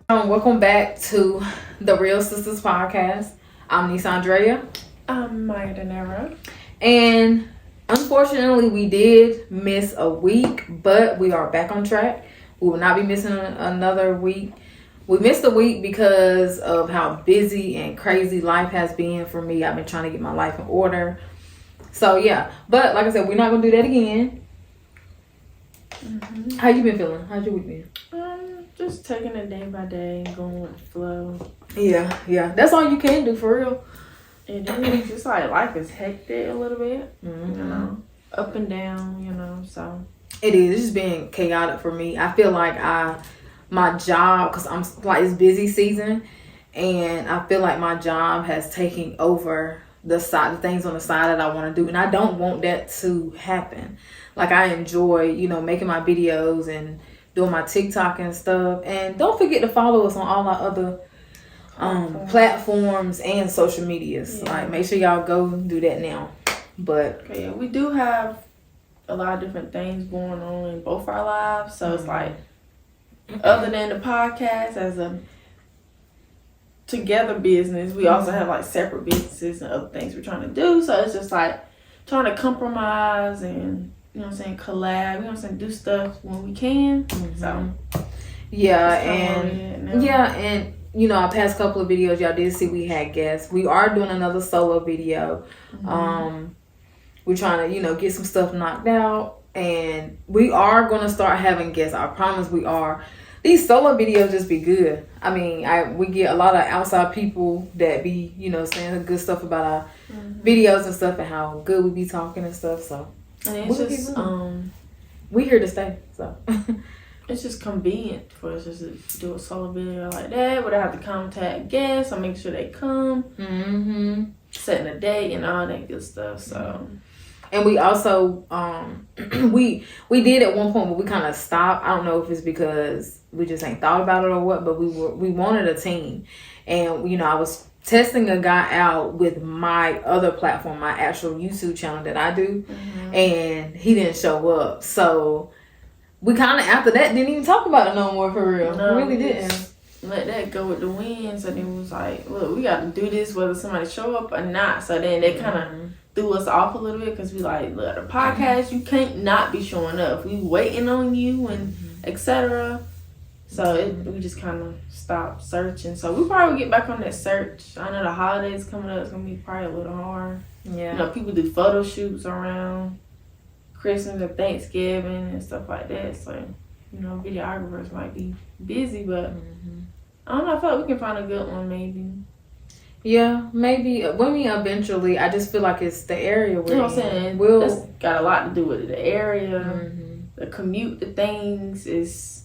Welcome back to the Real Sistas podcast. I'm Nisa Andrea. I'm Maya Denera. And unfortunately, we did miss a week, but we are back on track. We will not be missing another week. We missed a week because of how busy and crazy life has been for me. I've been trying to get my life in order. So, yeah. But like I said, we're not going to do that again. Mm-hmm. How you been feeling? How's your week been? Just taking it day by day, going with the flow. Yeah. That's all you can do, for real. It is. Just like life is hectic a little bit, mm-hmm. Up and down, so. It is. It's just been chaotic for me. I feel like my job, because I'm like, it's busy season, and I feel like my job has taken over the things on the side that I want to do, and I don't want that to happen. Like, I enjoy, making my videos and doing my TikTok and stuff. And don't forget to follow us on all our other platforms and social medias. Yeah. Like, make sure y'all go do that now. But okay, we do have a lot of different things going on in both our lives. So it's like, other than the podcast as a together business, we also have like separate businesses and other things we're trying to do. So it's just like trying to compromise and collab, do stuff when we can. Mm-hmm. So and our past couple of videos, y'all did see we had guests. We are doing another solo video. Mm-hmm. We're trying to, get some stuff knocked out, and we are going to start having guests. I promise we are. These solo videos just be good. I mean, we get a lot of outside people that be, saying good stuff about our videos and stuff and how good we be talking and stuff. So and it's just we here to stay. So it's just convenient for us just to do a solo video like that. But I have to contact guests. I make sure they come, setting a date and all that good stuff. So. And we also, we did at one point, but we kind of stopped. I don't know if it's because we just ain't thought about it or what, but we wanted a team. And, I was testing a guy out with my other platform, my actual YouTube channel that I do. Mm-hmm. And he didn't show up. So we kind of, after that, didn't even talk about it no more, for real. No, we really didn't. Let that go with the wind. So then it was like, look, we got to do this whether somebody show up or not. So then they kind of threw us off a little bit because we like, look, the podcast, you can't not be showing up. We waiting on you and etc. So we just kind of stopped searching. So we probably will get back on that search. I know the holidays coming up. It's going to be probably a little hard. Yeah. People do photo shoots around Christmas and Thanksgiving and stuff like that. So, videographers might be busy, but I don't know. I feel like we can find a good one maybe. Yeah, maybe. Eventually, I just feel like it's the area we're what I'm saying? That's got a lot to do with it. The area, the commute, the things is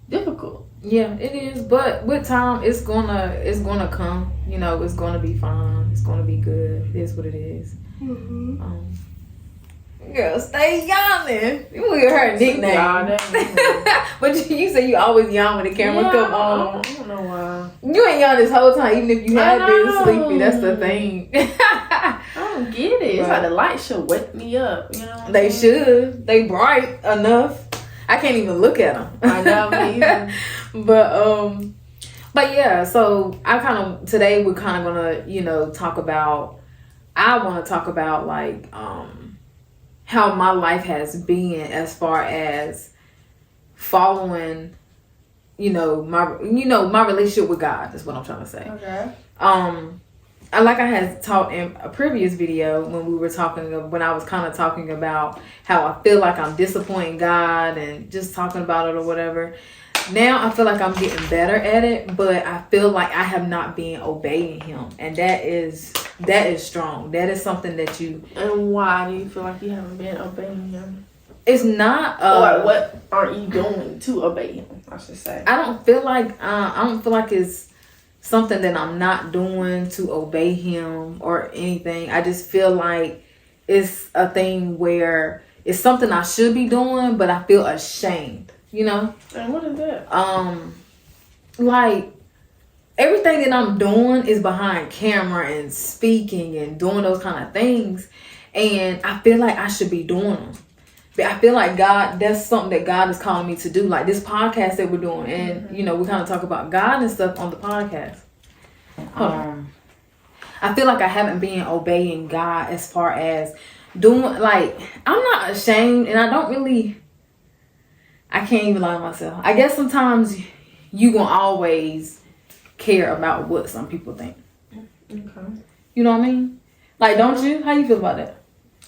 difficult. Yeah, it is. But with time, it's gonna come. It's gonna be fine. It's gonna be good. It is what it is. Girl, stay yawning. You want her nickname. But you say you always yawn when the camera come on. I don't know why. You ain't yawn this whole time, even if you had been sleepy. That's the thing. I don't get it. It's like the light should wake me up. They should. They bright enough. I can't even look at them. I know, me either. But yeah. So today we're kind of gonna talk about. I want to talk about like how my life has been as far as following, my relationship with God is what I'm trying to say. Okay. Like I had taught in a previous video when I was kind of talking about how I feel like I'm disappointing God and just talking about it or whatever. Now I feel like I'm getting better at it, but I feel like I have not been obeying Him, and that is strong. That is something that you. And why do you feel like you haven't been obeying Him? It's not. Or what aren't you doing to obey Him? I should say. I don't feel like it's something that I'm not doing to obey Him or anything. I just feel like it's a thing where it's something I should be doing, but I feel ashamed. And what is that? Like everything that I'm doing is behind camera and speaking and doing those kind of things, and I feel like I should be doing them. I feel like God, that's something that God is calling me to do. Like this podcast that we're doing. And, you know, we kind of talk about God and stuff on the podcast. I feel like I haven't been obeying God as far as doing, like, I'm not ashamed and I can't even lie to myself. I guess sometimes you gonna always care about what some people think. Okay. You know what I mean? Like, don't you? How you feel about that?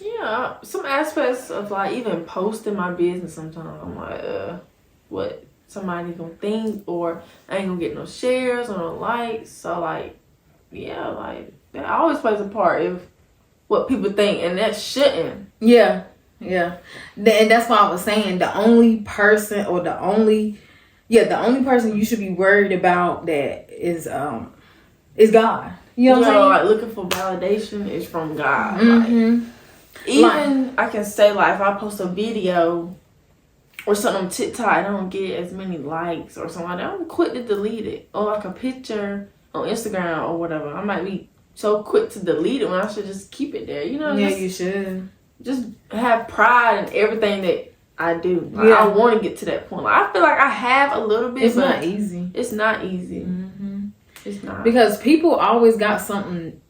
Yeah, some aspects of like even posting my business sometimes I'm like, what somebody gonna think, or I ain't gonna get no shares or no likes. So like, yeah, like that always plays a part of what people think, and that shouldn't. Yeah. And that's why I was saying the only person you should be worried about that is God. You know what I'm saying? Like looking for validation is from God. Mm-hmm. Like, even I can say like if I post a video or something on TikTok, I don't get as many likes or something like that, I'm quick to delete it. Or like a picture on Instagram or whatever, I might be so quick to delete it when I should just keep it there. You know? Yeah, you should. Just have pride in everything that I do. Like, I want to get to that point. Like, I feel like I have a little bit. It's not easy. It's not easy. Mm-hmm. It's not. Because people always got something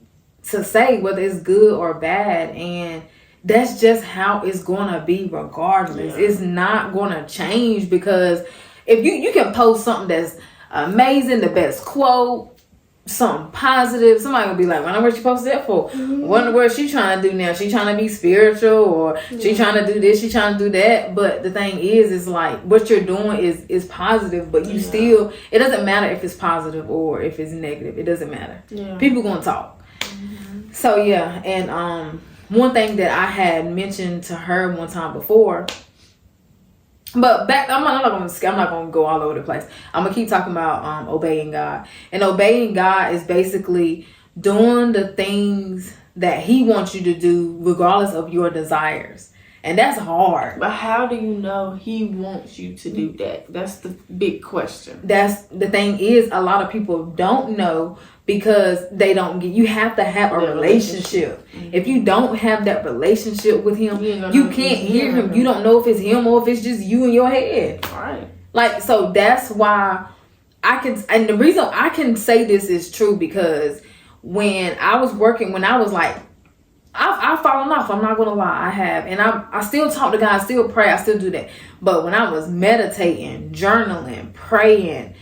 to say, whether it's good or bad, and that's just how it's gonna be regardless. It's not gonna change, because if you can post something that's amazing, the best quote, something positive, somebody will be like, wonder what you posted that for? Wonder what she trying to do now. She trying to be spiritual, or she trying to do this, she trying to do that. But the thing is like what you're doing is positive, but you still, it doesn't matter if it's positive or if it's negative. It doesn't matter. People gonna talk. So yeah, and one thing that I had mentioned to her one time before, but back, I'm not gonna go all over the place. I'm gonna keep talking about obeying God. And obeying God is basically doing the things that He wants you to do, regardless of your desires. And that's hard. But how do you know He wants you to do that? That's the big question. That's the thing is, a lot of people don't know, because they don't get. You have to have a relationship. If you don't have that relationship with Him, you can't hear Him. You don't know if it's Him or if it's just you in your head. Right. Like, so that's why and the reason I can say this is true, because when I was like, I've fallen off. I'm not gonna lie, I have, and I still talk to God, I still pray, I still do that. But when I was meditating, journaling, praying,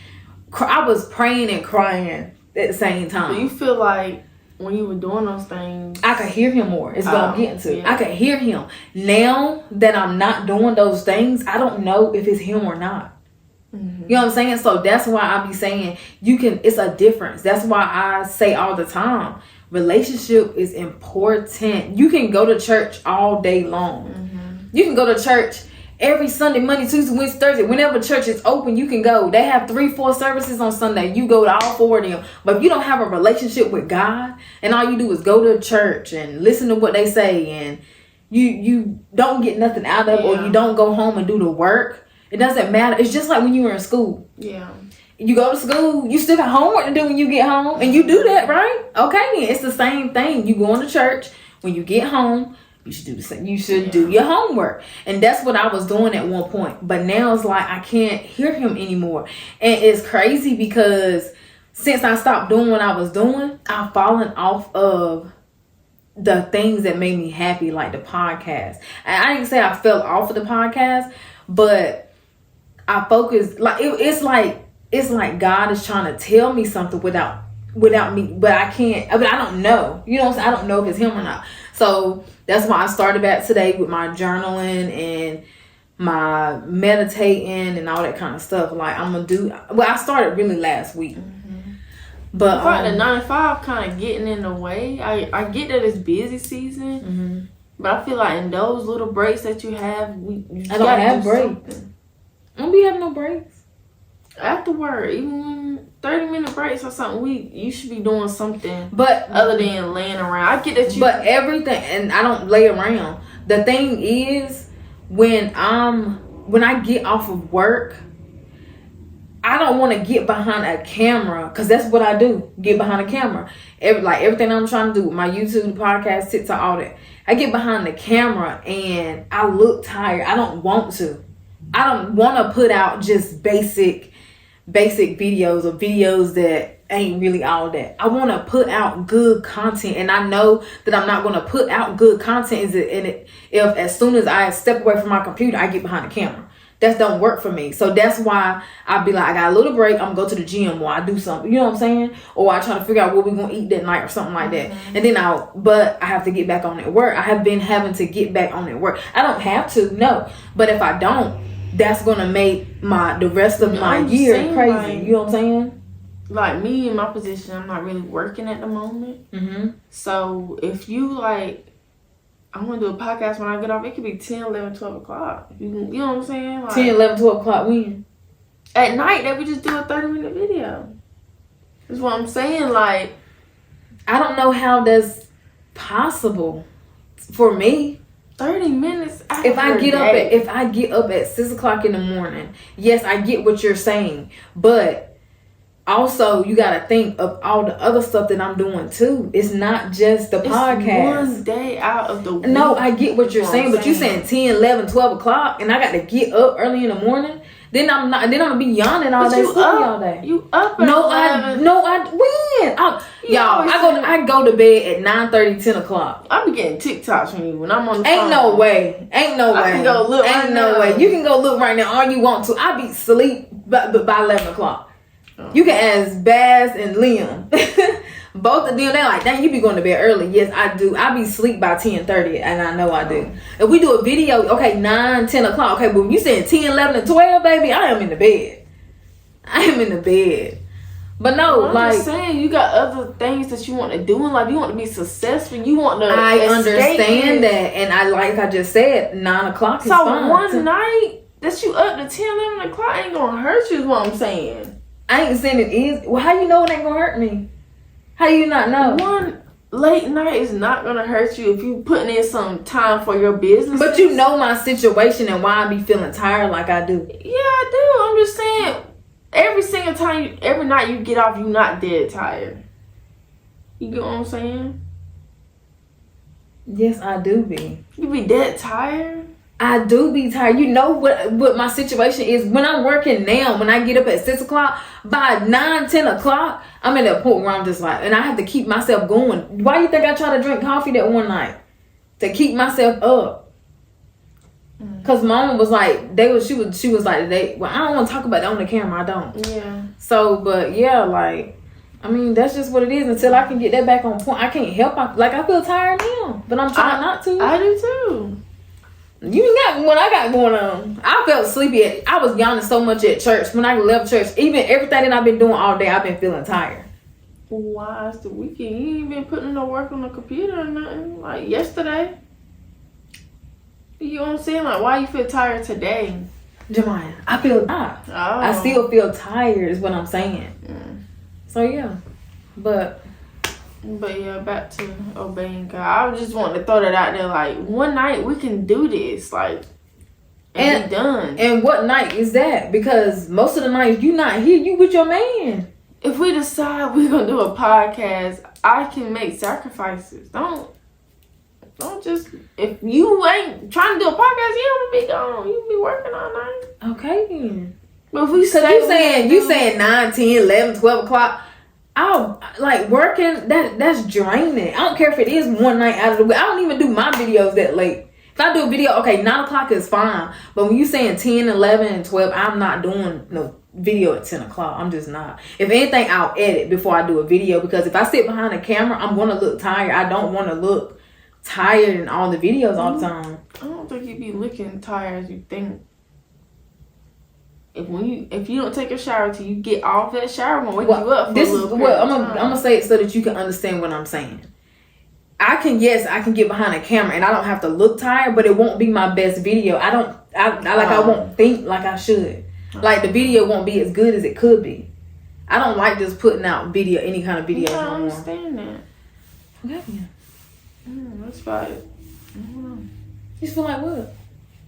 I was praying and crying at the same time. Do you feel like when you were doing those things, I could hear Him more? It's what I'm getting to. I could hear Him. Now that I'm not doing those things, I don't know if it's Him or not. You know what I'm saying? So that's why I be saying it's a difference. That's why I say all the time, relationship is important. You can go to church all day long. You can go to church every Sunday, Monday, Tuesday, Wednesday, Thursday. Whenever church is open, you can go. They have 3-4 services on Sunday. You go to all 4 of them. But if you don't have a relationship with God, and all you do is go to church and listen to what they say, and you don't get nothing out of it, or you don't go home and do the work, it doesn't matter. It's just like when you were in school. You go to school, you still got homework to do when you get home, and you do that, right? Okay, then it's the same thing. You going to church, when you get home, you should do the same. You should do your homework. And that's what I was doing at one point. But now it's like I can't hear Him anymore. And it's crazy, because since I stopped doing what I was doing, I've fallen off of the things that made me happy, like the podcast. And I didn't say I fell off of the podcast, but I focused, like it's like God is trying to tell me something without me, but I can't. I mean, I don't know. You know what I'm saying? I don't know if it's Him or not. So that's why I started back today with my journaling and my meditating and all that kind of stuff. Like I'm gonna do. Well, I started really last week, but the 9 to 5 kind of getting in the way. I get that it's busy season, but I feel like in those little breaks that you have, I don't have breaks. I don't be having no breaks. Afterward, even 30-minute breaks or something, you should be doing something, but other than laying around. I get that but everything, and I don't lay around. The thing is, when I get off of work, I don't want to get behind a camera, because that's what I do. Get behind a camera. Everything I'm trying to do with my YouTube, podcast, TikTok, all that. I get behind the camera and I look tired. I don't want to. I don't want to put out just basic videos or videos that ain't really all that. I want to put out good content, and I know that I'm not going to put out good content if as soon as I step away from my computer, I get behind the camera. That don't work for me. So that's why I be like, I got a little break, I'm gonna go to the gym or I do something, you know what I'm saying? Or I try to figure out what we're gonna eat that night or something like that. And then but I have to get back on at work. I have been having to get back on at work. I don't have to, no. But if I don't, that's gonna make the rest of my year crazy. Like, you know what I'm saying? Like me in my position, I'm not really working at the moment. Mm-hmm. So if you like, I want to do a podcast when I get off. It could be 10, 11, 12 o'clock. You know what I'm saying? Like, 10, 11, 12 o'clock when? At night, that we just do a 30-minute video. That's what I'm saying. Like, I don't know how that's possible for me. 30 minutes If I get up at 6 o'clock in the morning, yes, I get what you're saying. But also, you got to think of all the other stuff that I'm doing too. It's not just the podcast. One day out of the week. No, I get what you're saying, but you're saying 10, 11, 12 o'clock, and I got to get up early in the morning. Then I'm gonna be yawning all day, sleeping all day. You up? When? I go to bed at 9:30, 10 o'clock. I be getting TikToks from you when I'm on the phone. Ain't no way. I can go look. Ain't no way. You can go look right now all you want to. I be asleep by 11 o'clock. You can ask Baz and Liam. Both of them, they're like, dang, you be going to bed early. Yes, I do. I be asleep by 10:30, and I know I do. If we do a video, okay, 9, 10 o'clock. Okay, but when you saying 10, 11, and 12, baby, I am in the bed. But no, I'm just saying, you got other things that you want to do in life. You want to be successful. You want to I understand that. And I just said, 9 o'clock is fine. So one night that you up to 10, 11 o'clock ain't going to hurt you is what I'm saying. I ain't saying it is. Well, how you know it ain't going to hurt me? How you not know? One late night is not going to hurt you if you putting in some time for your business. But you know my situation and why I be feeling tired like I do. Yeah, I do. I'm just saying, every single time, every night you get off, you not dead tired. You get what I'm saying? Yes, I do be. You be dead tired? I do be tired. You know what my situation is? When I'm working now, when I get up at 6 o'clock, by 9, 10 o'clock, I'm at that point where I'm just like, and I have to keep myself going. Why you think I tried to drink coffee that one night? To keep myself up. Cause mama was like, she was like, well, I don't want to talk about that on the camera. I don't. Yeah. So, but yeah, like, I mean, that's just what it is. Until I can get that back on point, I can't help. I feel tired now, but I'm trying not to. I do too. You got what I got going on. I felt sleepy. I was yawning so much at church. When I left church, even everything that I've been doing all day, I've been feeling tired. Why is the weekend? You ain't been putting no work on the computer or nothing. Like yesterday. You know what I'm saying? Like, why you feel tired today? Jemiah, I feel tired. Oh. I still feel tired is what I'm saying. So, yeah. But yeah, back to obeying God. I just wanted to throw that out there. Like, one night we can do this. Like, and be done. And what night is that? Because most of the nights you not here, you with your man. If we decide we're going to do a podcast, I can make sacrifices. Don't just, if you ain't trying to do a podcast, you don't be gone. You be working all night. Okay then. But if we say you saying 9, 10, 11, 12 o'clock, I'll like working, that's draining. I don't care if it is one night out of the week. I don't even do my videos that late. If I do a video, okay, 9 o'clock is fine. But when you saying 10, 11, and 12, I'm not doing no video at 10 o'clock. I'm just not. If anything, I'll edit before I do a video. Because if I sit behind the camera, I'm going to look tired. I don't want to look tired in all the videos all the time. I don't think you be looking tired as you think. If you don't take a shower till you get off that shower, I'm gonna wake you up for a little bit. I'm gonna say it so that you can understand what I'm saying. I can get behind a camera and I don't have to look tired, but it won't be my best video. I won't think like I should. Like the video won't be as good as it could be. I don't like just putting out any kind of video. I don't understand that. Okay. That's about it. I don't know. You feel like what?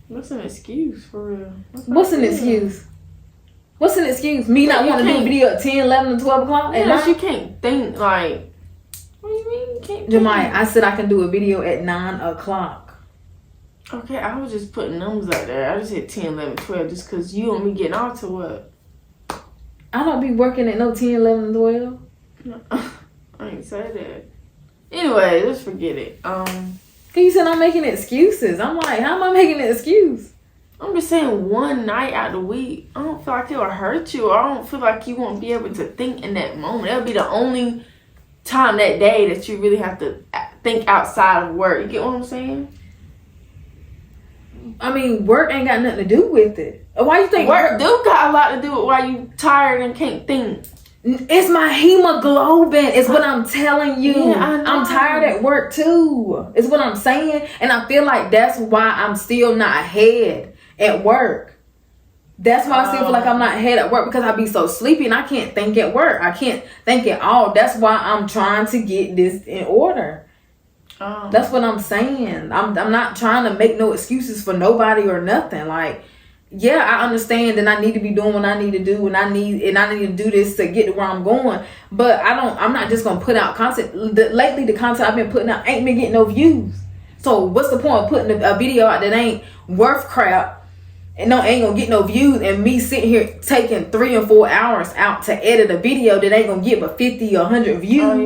What's an excuse for real? What's an excuse? What's an excuse? Me not wanting to do a video at 10, 11, and 12 o'clock? Yeah, you can't think like, what do you mean you can't. Jemiah, I said I can do a video at 9 o'clock. Okay, I was just putting numbers out there. I just hit 10, 11, 12 just because you and me getting off to what? I don't be working at no 10, 11, and 12. No, I ain't say that. Anyway, let's forget it. You said I'm making excuses. I'm like, how am I making an excuse? I'm just saying one night out the week, I don't feel like it will hurt you. Or I don't feel like you won't be able to think in that moment. That'll be the only time that day that you really have to think outside of work. You get what I'm saying? I mean, work ain't got nothing to do with it. Why you think work do got a lot to do with why you tired and can't think? It's my hemoglobin. It's what I'm telling you. Yeah, I know. I'm tired at work too. It's what I'm saying. And I feel like that's why I'm still not ahead at work. That's why I still feel like I'm not ahead at work, because I be so sleepy and I can't think at work. I can't think at all. That's why I'm trying to get this in order. That's what I'm saying. I'm not trying to make no excuses for nobody or nothing. Like, yeah, I understand that I need to be doing what I need to do, and I need to do this to get to where I'm going. But I'm not just gonna put out content. Lately, the content I've been putting out ain't been getting no views. So what's the point of putting a video out that ain't worth crap and ain't gonna get no views, and me sitting here taking 3 or 4 hours out to edit a video that ain't gonna get but 50 or 100 views? Oh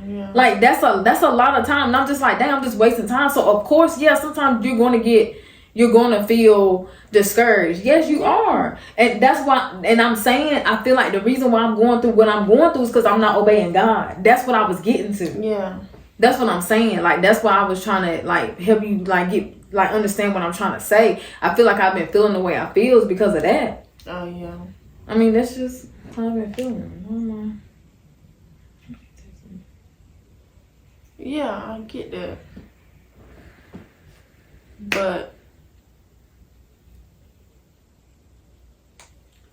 yeah. Like that's a lot of time. And I'm just like, damn, I'm just wasting time. So of course, yeah, sometimes you're gonna feel discouraged. Yes, you are. And that's why, and I'm saying, I feel like the reason why I'm going through what I'm going through is because I'm not obeying God. That's what I was getting to. Yeah. That's what I'm saying. Like, that's why I was trying to like help you understand what I'm trying to say. I feel like I've been feeling the way I feel because of that. Oh yeah. I mean, that's just how I've been feeling. I don't know. Yeah, I get that. But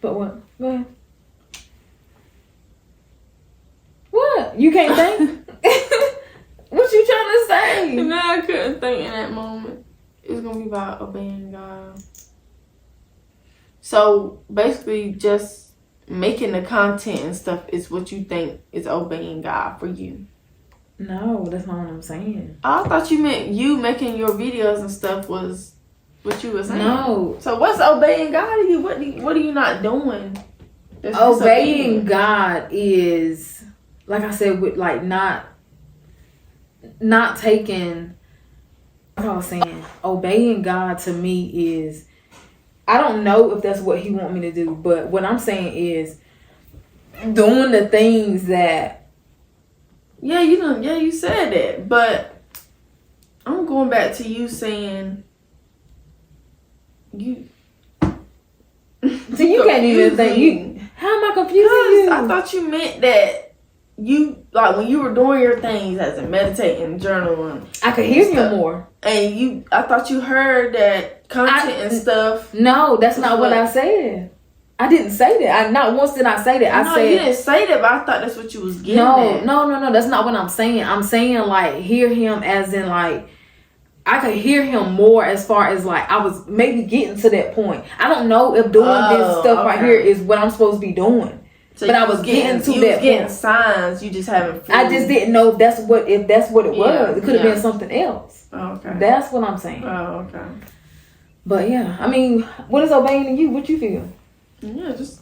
what? Go ahead. What? You can't think? What you trying to say? No, I couldn't think in that moment. It was gonna be about obeying God. So basically, just making the content and stuff is what you think is obeying God for you. No, that's not what I'm saying. I thought you meant you making your videos and stuff was what you were saying. No. So what's obeying God to you? What are you not doing? Obeying God is, like I said, with like not taking. What I was saying, obeying God to me is, I don't know if that's what He want me to do, but what I'm saying is doing the things that. Yeah, you said that, but I'm going back to you saying you. So you can't even think you. How am I confusing you? I thought you meant that you, like, when you were doing your things as in meditating, journaling, I could hear you more. And I thought you heard that content and stuff. No, that's not what I said. I didn't say that. Not once did I say that. I said you didn't say that, but I thought that's what you was getting at. No. That's not what I'm saying. I'm saying like hear Him as in like I could hear Him more as far as like I was maybe getting to that point. I don't know if doing this stuff right here is what I'm supposed to be doing. So but I was getting to that point. Signs, you just haven't. I just didn't know if that's what it was. It could have been something else. Oh, okay. That's what I'm saying. Oh, okay. But yeah, I mean, what is obeying to you? What you feel? Yeah, just.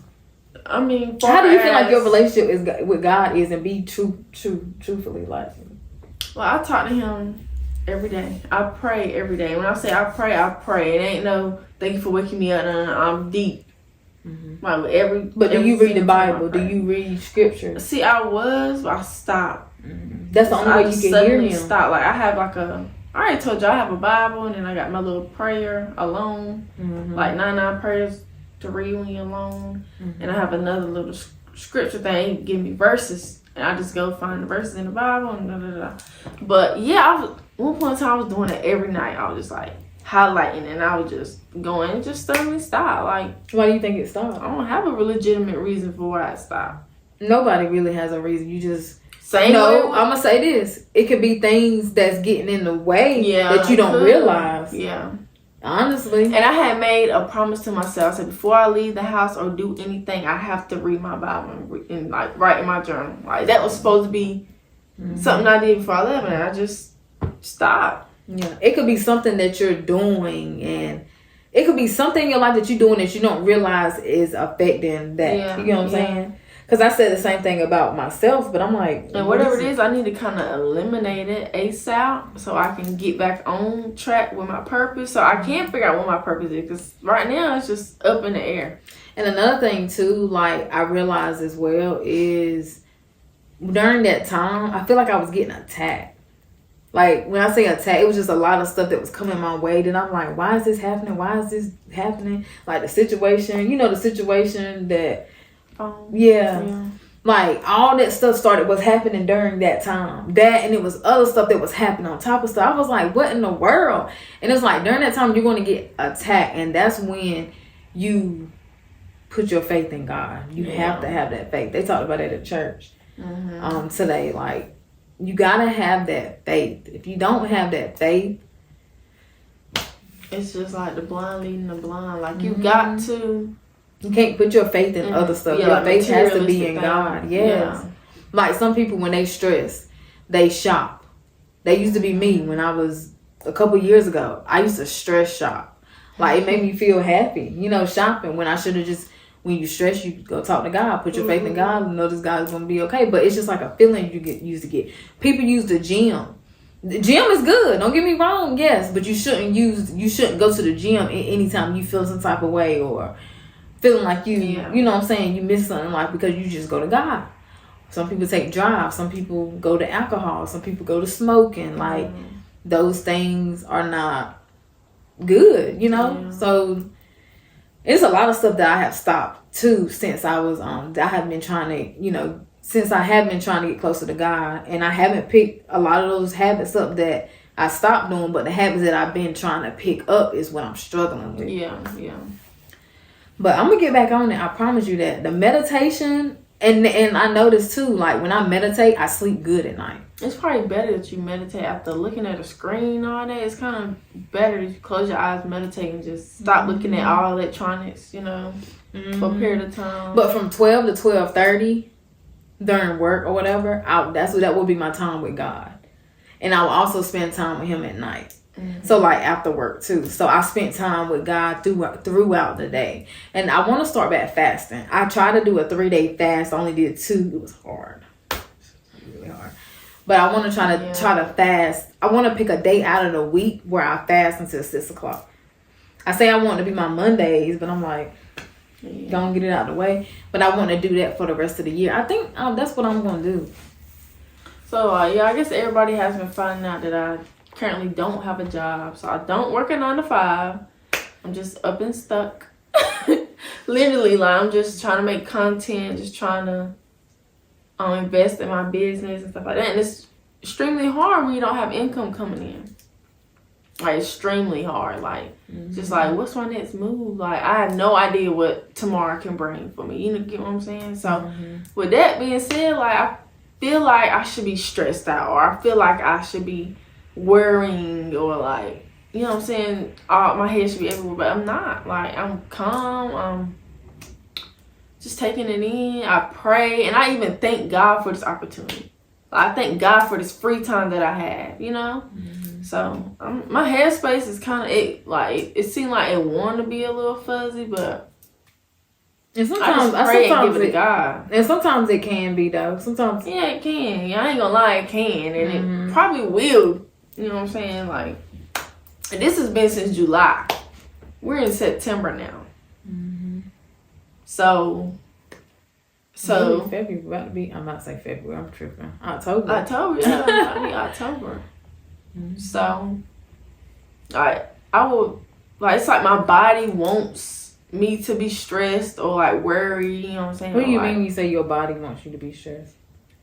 I mean, how do you feel like your relationship with God is, and be truthfully like? Well, I talk to Him every day. I pray every day. When I say I pray. It ain't no thank you for waking me up. No, I'm deep. Mm-hmm. Like but do you read the Bible? Do you read scripture? See, but I stopped. Mm-hmm. That's the only way you can hear Him. Stop. Like I have like I already told you I have a Bible, and then I got my little prayer alone, like 99 prayers to read when you're alone, and I have another little scripture thing give me verses, and I just go find the verses in the Bible and da da da. But yeah, one point in time I was doing it every night. I was just like highlighting, and I was just going and just suddenly stopped. Like, why do you think it stopped? I don't have a legitimate reason for why it stopped. Nobody really has a reason. You just I'm gonna say this. It could be things that's getting in the way that you don't realize. Yeah. Honestly. And I had made a promise to myself. I said, before I leave the house or do anything, I have to read my Bible and like write in my journal. Like that was supposed to be something I did before I left, and I just stopped. Yeah, it could be something that you're doing, and it could be something in your life that you're doing that you don't realize is affecting that. Yeah, you know what I'm saying? Because I said the same thing about myself, but I'm like, and whatever it is, I need to kind of eliminate it ASAP so I can get back on track with my purpose. So I can figure out what my purpose is, because right now it's just up in the air. And another thing too, like I realized as well, is during that time, I feel like I was getting attacked. Like, when I say attack, it was just a lot of stuff that was coming my way. Then I'm like, why is this happening? Why is this happening? Like, the situation, the situation that, yeah. Like, all that stuff was happening during that time. That, and it was other stuff that was happening on top of stuff. I was like, what in the world? And it's like, during that time, you're going to get attacked. And that's when you put your faith in God. You have to have that faith. They talked about it at church today. Like, you gotta have that faith. If you don't have that faith, it's just like the blind leading the blind. Like, you got to. You can't put your faith in other stuff. Your faith has to be in God. Yes. Like, some people, when they stress, they shop. They used to be me when I was a couple years ago. I used to stress shop. Like, it made me feel happy, shopping, when I should have just. When you stress, you go talk to God. Put your faith in God and know this God is going to be okay. But it's just like a feeling you used to get. People use the gym. The gym is good. Don't get me wrong. Yes, but you shouldn't go to the gym anytime you feel some type of way or feeling like you know what I'm saying, you miss something, like, because you just go to God. Some people take drives. Some people go to alcohol. Some people go to smoking. Like, those things are not good, So it's a lot of stuff that I have stopped too since I was I have been trying to, since I have been trying to get closer to God, and I haven't picked a lot of those habits up that I stopped doing, but the habits that I've been trying to pick up is what I'm struggling with. Yeah. But I'm gonna get back on it. I promise you that. The meditation, and I noticed too, like, when I meditate, I sleep good at night. It's probably better that you meditate after looking at a screen all day. It's kind of better to close your eyes, meditate, and just stop looking at all electronics, for a period of time. But from 12 to 12:30 during work or whatever, that will be my time with God. And I will also spend time with Him at night. So, like, after work too. So I spent time with God throughout the day. And I want to start back fasting. I tried to do a 3-day fast. I only did 2. It was hard. Really hard. But I want to try to fast. I want to pick a day out of the week where I fast until 6 o'clock. I say I want it to be my Mondays, but I'm like, gonna get it out of the way. But I want to do that for the rest of the year. I think that's what I'm going to do. So, I guess everybody has been finding out that I currently don't have a job. So I don't work a 9 to 5. I'm just up and stuck. Literally, like, I'm just trying to make content, just trying to invest in my business and stuff like that. And it's extremely hard when you don't have income coming in. Like, extremely hard. Like, just like, what's my next move? Like, I have no idea what tomorrow can bring for me. You get what I'm saying? So, with that being said, like, I feel like I should be stressed out, or I feel like I should be worrying, or like, you know what I'm saying, my head should be everywhere, but I'm not. Like, I'm calm, I'm just taking it in. I pray, and I even thank God for this opportunity. Like, I thank God for this free time that I have, So my headspace is kind of it seemed like it wanted to be a little fuzzy, but and sometimes I pray and give it to God. And sometimes it can be, though. Sometimes it can. I ain't gonna lie, it can, and it probably will. You know what I'm saying? Like, and this has been since July. We're in September now. So maybe February about to be. I'm not saying February. I'm tripping. October. October. So, I will, like, it's like my body wants me to be stressed or like worry. You know what I'm saying? What do you mean when you say your body wants you to be stressed?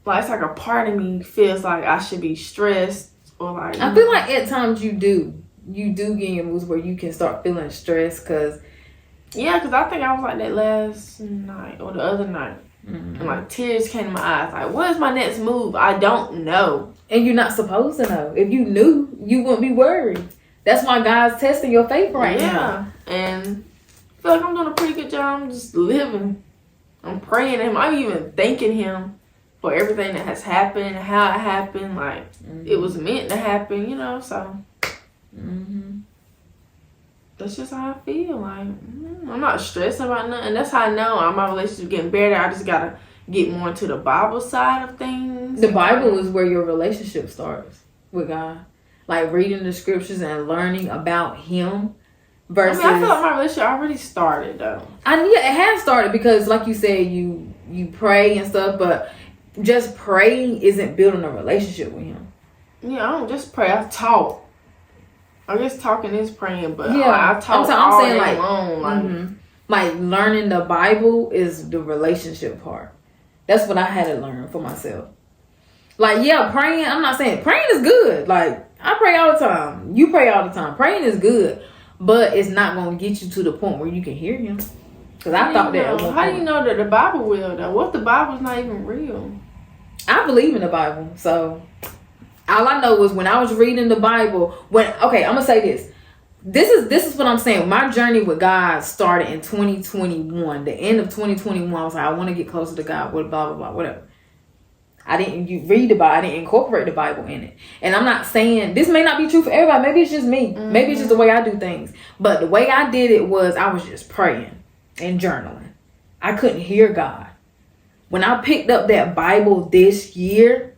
Like, it's like a part of me feels like I should be stressed, or like, I feel like at times you do get in your moods where you can start feeling stressed, because I think I was like that last night or the other night. And like, tears came to my eyes. Like, what is my next move? I don't know. And you're not supposed to know. If you knew, you wouldn't be worried. That's why God's testing your faith right now. And I feel like I'm doing a pretty good job. I'm just living. I'm praying to Him. I'm even thanking Him for everything that has happened, how it happened. Like, it was meant to happen, you know, so. That's just how I feel. Like, I'm not stressing about nothing. That's how I know my relationship getting better. I just gotta get more into the Bible side of things. The Bible is where your relationship starts with God. Like, reading the scriptures and learning about Him. Versus, I feel like my relationship already started, though. Yeah, it has started because, like you said, you pray and stuff, but just praying isn't building a relationship with Him. Yeah, I don't just pray. I talk. I guess talking is praying, but yeah, I talk I'm all saying, day like, long. Like, learning the Bible is the relationship part. That's what I had to learn for myself. Like, yeah, praying, I'm not saying praying is good. Like, I pray all the time. You pray all the time. Praying is good, but it's not going to get you to the point where you can hear Him. Because I thought that. How do you know that the Bible will, though? What if the Bible's not even real? I believe in the Bible, so all I know was when I was reading the Bible, I'm gonna say this. This is what I'm saying. My journey with God started in 2021. The end of 2021, I was like, I want to get closer to God. Blah blah blah, whatever. I didn't read the Bible. I didn't incorporate the Bible in it. And I'm not saying this may not be true for everybody. Maybe it's just me. Maybe it's just the way I do things. But the way I did it was I was just praying and journaling. I couldn't hear God. When I picked up that Bible this year,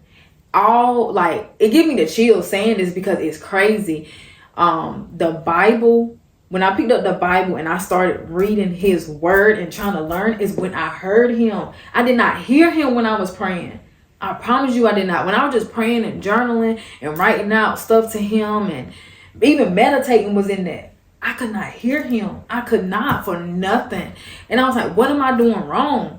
it gave me the chills saying this because it's crazy. The Bible, when I picked up the Bible and I started reading His word and trying to learn, is when I heard Him. I did not hear Him when I was praying. I promise you I did not. When I was just praying and journaling and writing out stuff to Him and even meditating was in that, I could not hear Him. I could not for nothing. And I was like, what am I doing wrong?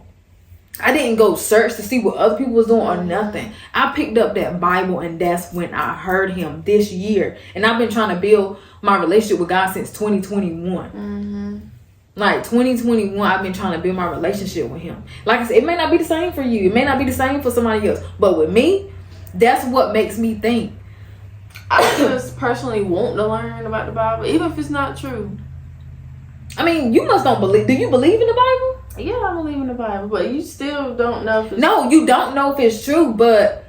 I didn't go search to see what other people was doing or nothing. I picked up that Bible and that's when I heard Him this year. And I've been trying to build my relationship with God since 2021. Like 2021, I've been trying to build my relationship with Him. Like I said, it may not be the same for you. It may not be the same for somebody else. But with me, that's what makes me think. I just personally want to learn about the Bible, even if it's not true. I mean, you must don't believe. Do you believe in the Bible? Yeah, I believe in the Bible, but you still don't know if it's No, you don't know if it's true, but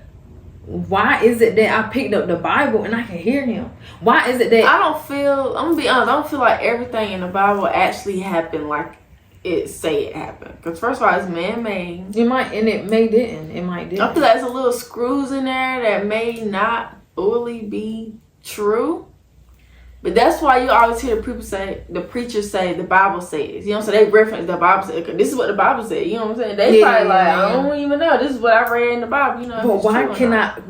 why is it that I picked up the Bible and I can hear Him? Why is it that I'm gonna be honest, I don't feel like everything in the Bible actually happened like it say it happened. Because first of all, it's man-made. It might, and it may didn't. It might didn't. I feel like there's a little screws in there that may not fully be true. But that's why you always hear the preachers say, the Bible says. You know what I'm saying? They reference the Bible says. This is what the Bible said. You know what I'm saying? They probably I don't even know. This is what I read in the Bible. You know. But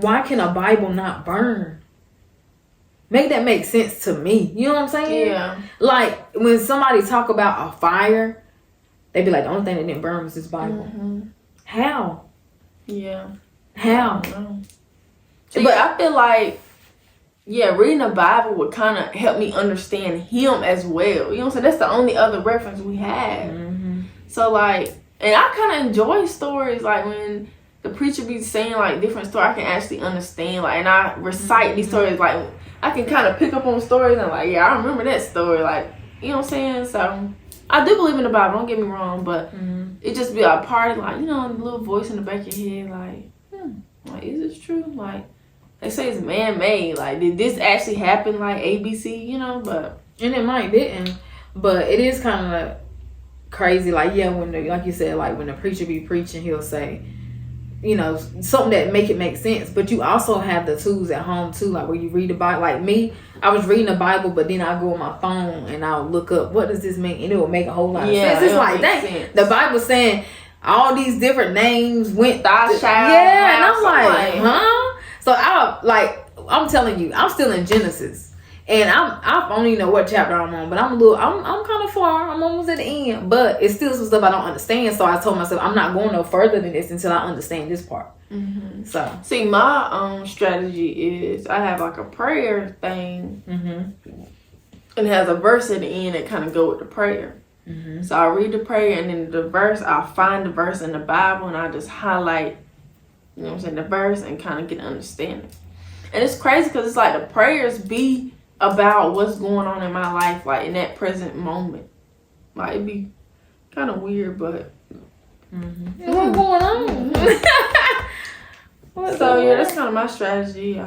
why can a Bible not burn? Make that make sense to me. You know what I'm saying? Yeah. Like when somebody talk about a fire, they be like, the only thing that didn't burn was this Bible. How? Yeah. How? But I feel like, reading the Bible would kind of help me understand Him as well. You know what I'm saying? That's the only other reference we have. So, like, and I kind of enjoy stories, like, when the preacher be saying, like, different stories, I can actually understand, like, and I recite these stories, like, I can kind of pick up on stories and, like, I remember that story, like, you know what I'm saying? So, I do believe in the Bible, don't get me wrong, but it just be a part of, like, you know, a little voice in the back of your head, like, is this true? Like, they say it's man-made. Like, did this actually happen? Like ABC, you know? But and it might didn't. But it is kind of crazy. Like, like you said, like when the preacher be preaching, he'll say, you know, something that make it make sense. But you also have the tools at home too. Like where you read the Bible. Like me, I was reading the Bible, but then I go on my phone and I'll look up what does this mean, and it will make a whole lot of sense. It's like dang, the Bible's saying all these different names went. And I'm like, huh? So I'm telling you, I'm still in Genesis, and I don't even know what chapter I'm on, but I'm kind of far. I'm almost at the end, but it's still some stuff I don't understand. So I told myself I'm not going no further than this until I understand this part. So see, my strategy is I have like a prayer thing, and it has a verse at the end that kind of go with the prayer. So I read the prayer, and then the verse, I'll find the verse in the Bible, and I just highlight, you know what I'm saying, the verse, and kind of get an understanding. And it's crazy because it's like the prayers be about what's going on in my life, like in that present moment. Like it'd be kind of weird, but what's going on? yeah, that's kind of my strategy.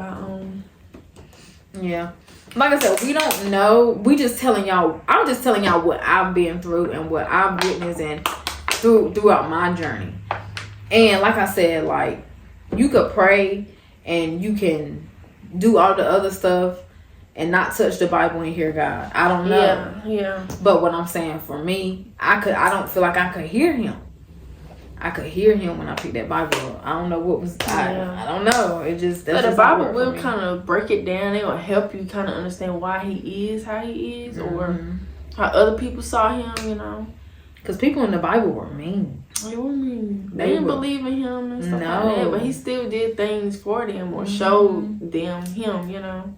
Yeah. Like I said, we don't know. We just telling y'all. I'm just telling y'all what I've been through and what I've witnessed and throughout my journey. And like I said, like, you could pray and you can do all the other stuff and not touch the Bible and hear God. I don't know. Yeah. But what I'm saying, for me, I don't feel like I could hear him. I could hear him when I picked that Bible up. I don't know what was. I don't know. It just. But the Bible will kind of break it down. It will help you kind of understand why he is how he is, or how other people saw him. You know. Because people in the Bible were mean. They were mean. They didn't believe in him and stuff like that. But he still did things for them or showed them him. You know.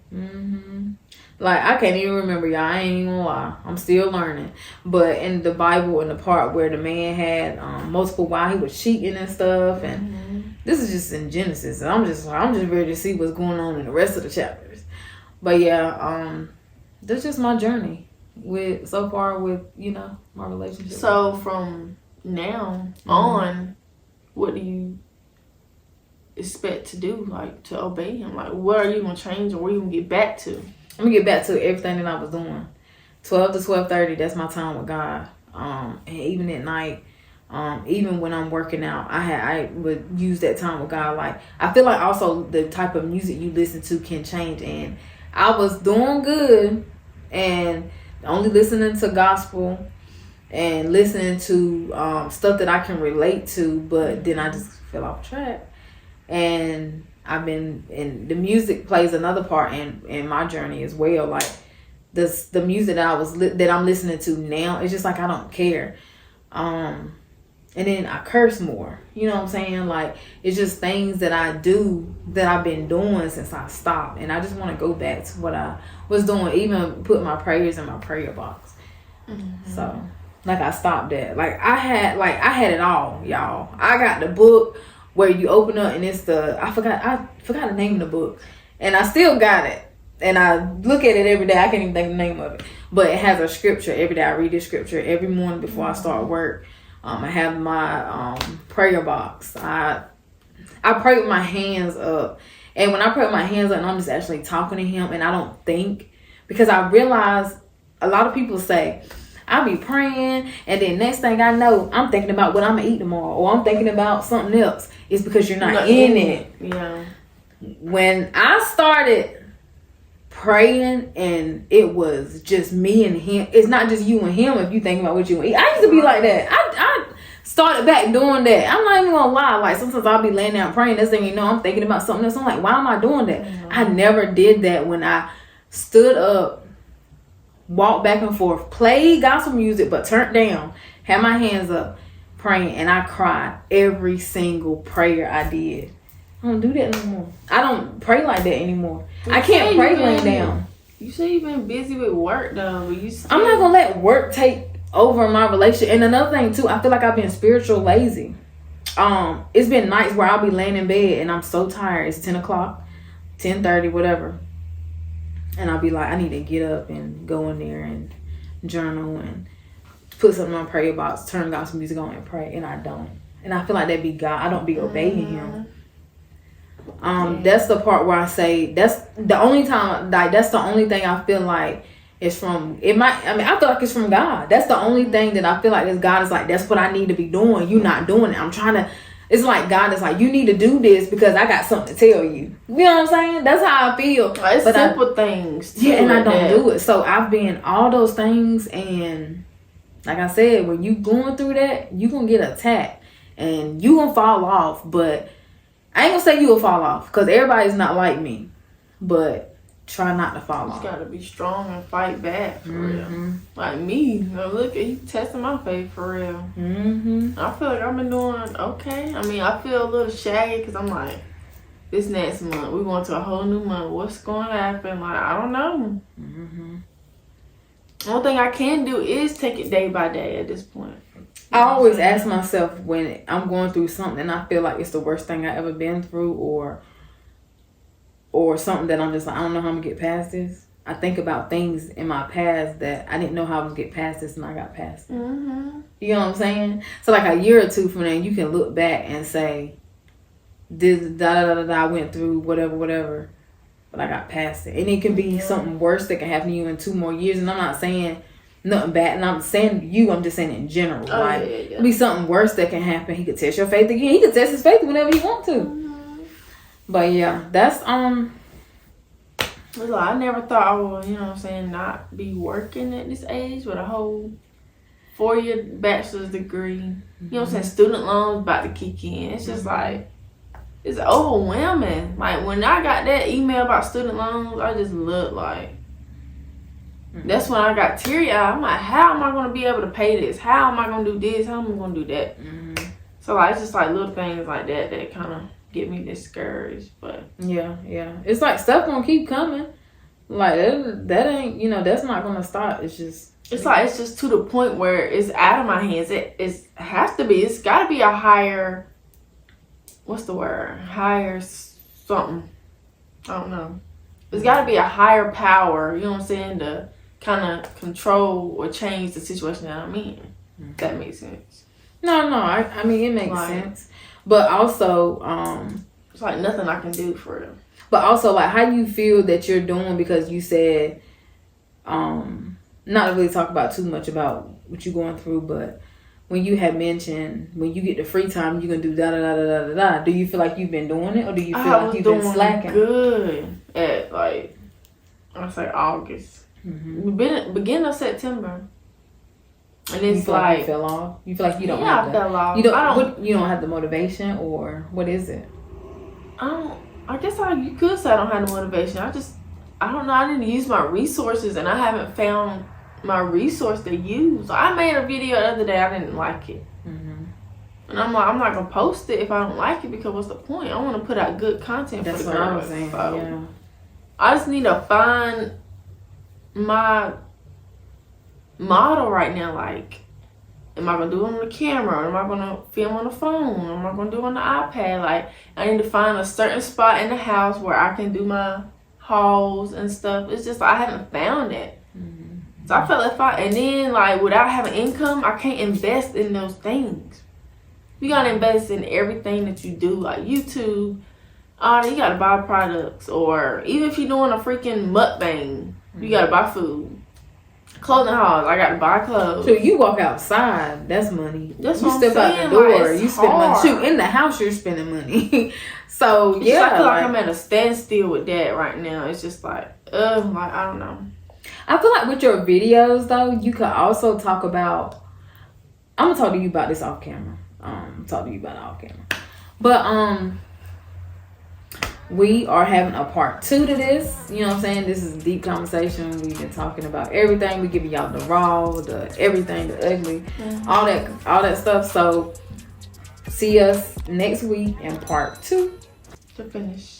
Like, I can't even remember, y'all. I ain't even gonna lie. I'm still learning. But in the Bible, in the part where the man had multiple wives, he was cheating and stuff. And this is just in Genesis. And I'm just ready to see what's going on in the rest of the chapters. But yeah, that's just my journey so far with, you know, my relationship. So from now on, what do you expect to do? Like, to obey him? Like, what are you gonna change, or what are you gonna get back to? I'm gonna get back to everything that I was doing. 12 to 12:30, that's my time with God. And even at night, even when I'm working out, I would use that time with God. Like, I feel like also the type of music you listen to can change. And I was doing good and only listening to gospel and listening to stuff that I can relate to, but then I just fell off track. And and the music plays another part in my journey as well. Like, the music that I'm listening to now, it's just like I don't care. And then I curse more. You know what I'm saying? Like, it's just things that I do that I've been doing since I stopped, and I just want to go back to what I was doing. Even put my prayers in my prayer box. So, like, I stopped that. Like, I had it all, y'all. I got the book where you open up and it's I forgot the name of the book, and I still got it, and I look at it every day. I can't even think of the name of it, but it has a scripture every day. I read this scripture every morning before I start work. I have my prayer box. I pray with my hands up, and when I pray with my hands up, and I'm just actually talking to him, and I don't think, because I realize a lot of people say, I'll be praying, and then next thing I know, I'm thinking about what I'm going to eat tomorrow, or I'm thinking about something else. It's because you're not in it. Yeah. When I started praying, and it was just me and him, it's not just you and him if you think about what you want to eat. I used to be like that. I started back doing that. I'm not even going to lie. Like, sometimes I'll be laying down praying. Next thing you know, I'm thinking about something else. I'm like, why am I doing that? I never did that when I stood up, walked back and forth, played gospel music, but turned down, had my hands up, praying, and I cried every single prayer I did. I don't do that no more. I don't pray like that anymore. I can't pray laying down. You say you've been busy with work, though. But I'm not going to let work take over my relationship. And another thing, too, I feel like I've been spiritual lazy. It's been nights where I'll be laying in bed, and I'm so tired. It's 10 o'clock, 10:30, whatever. And I'll be like, I need to get up and go in there and journal and put something on prayer box, turn gospel music on and pray, and I don't. And I feel like that be God. I don't be obeying him. That's the part where I say that's the only time, like, that's the only thing I feel like is from it. I feel like it's from God. That's the only thing that I feel like is God is like, that's what I need to be doing. You not doing it. I'm trying to. It's like God is like, you need to do this because I got something to tell you. You know what I'm saying? That's how I feel. It's but simple things. Yeah, and I don't do it. So I've been all those things, and like I said, when you going through that, you gonna get attacked and you gonna fall off. But I ain't gonna say you will fall off because everybody's not like me. But try not to fall off. You gotta be strong and fight back for real. Like me, look at you testing my faith for real. I feel like I've been doing okay. I mean, I feel a little shaggy because I'm like, this next month we're going to a whole new month. What's going to happen? Like, I don't know. One thing I can do is take it day by day at this point. I always ask myself when I'm going through something and I feel like it's the worst thing I ever been through, or something that I'm just like, I don't know how I'm gonna get past this. I think about things in my past that I didn't know how I was gonna get past this, and I got past it. You know what I'm saying? So like a year or two from now, you can look back and say, this I went through whatever, but I got past it. And it can be something worse that can happen to you in 2 more years. And I'm not saying nothing bad, and I'm saying you. I'm just saying in general, right? Yeah. It could be something worse that can happen. He could test your faith again. He could test his faith whenever he want to. Mm-hmm. But yeah, that's I never thought I would, you know what I'm saying, not be working at this age with a whole 4-year bachelor's degree. Mm-hmm. You know what I'm saying? Student loans about to kick in. It's just like, it's overwhelming. Like, when I got that email about student loans, I just looked like, that's when I got teary-eyed. I'm like, how am I going to be able to pay this? How am I going to do this? How am I going to do that? Mm-hmm. So, like, it's just like little things like that kind of get me discouraged. But yeah, it's like stuff gonna keep coming. Like that ain't, you know, that's not gonna stop. It's just to the point where it's out of my hands. It has to be. It's got to be a higher. What's the word? Higher something. I don't know. It's got to be a higher power. You know what I'm saying? To kind of control or change the situation that I'm in. Mm-hmm. If that makes sense. No. I mean, it makes sense. But also, it's like nothing I can do for them. But also, like, how do you feel that you're doing? Because you said, not to really talk about too much about what you're going through, but when you had mentioned when you get the free time, you're gonna do da da da da da da. Do you feel like you've been doing it, or do you feel like you've been slacking? Good at like, I say August, beginning of September. And it's like you fell off. You feel like you don't. Yeah, I fell off. You don't have the motivation, or what is it? I guess you could say I don't have the motivation. I don't know. I didn't use my resources, and I haven't found my resource to use. I made a video the other day. I didn't like it, and I'm like, I'm not gonna post it if I don't like it, because what's the point? I want to put out good content. That's for the girls. What I was saying. So yeah. I just need to find my model right now. Like, am I gonna do it on the camera, or am I gonna film on the phone, or am I gonna do it on the iPad? Like, I need to find a certain spot in the house where I can do my hauls and stuff. It's just I haven't found it. So I felt and then like without having income, I can't invest in those things. You gotta invest in everything that you do, like YouTube. You gotta buy products, or even if you're doing a freaking mukbang, you gotta buy food. Clothing hauls, I gotta buy clothes. So you walk outside, that's money. That's you what step I'm out the door, you spend money. Shoot, in the house you're spending money. So yeah, I feel like I'm at a standstill with that right now. It's just like I don't know. I feel like with your videos though, you could also talk about. I'm gonna talk to you about this off camera. But we are having a part 2 to this. You know what I'm saying? This is a deep conversation. We've been talking about everything. We giving y'all the raw, the everything, the ugly, all that stuff. So see us next week in part 2 to finish.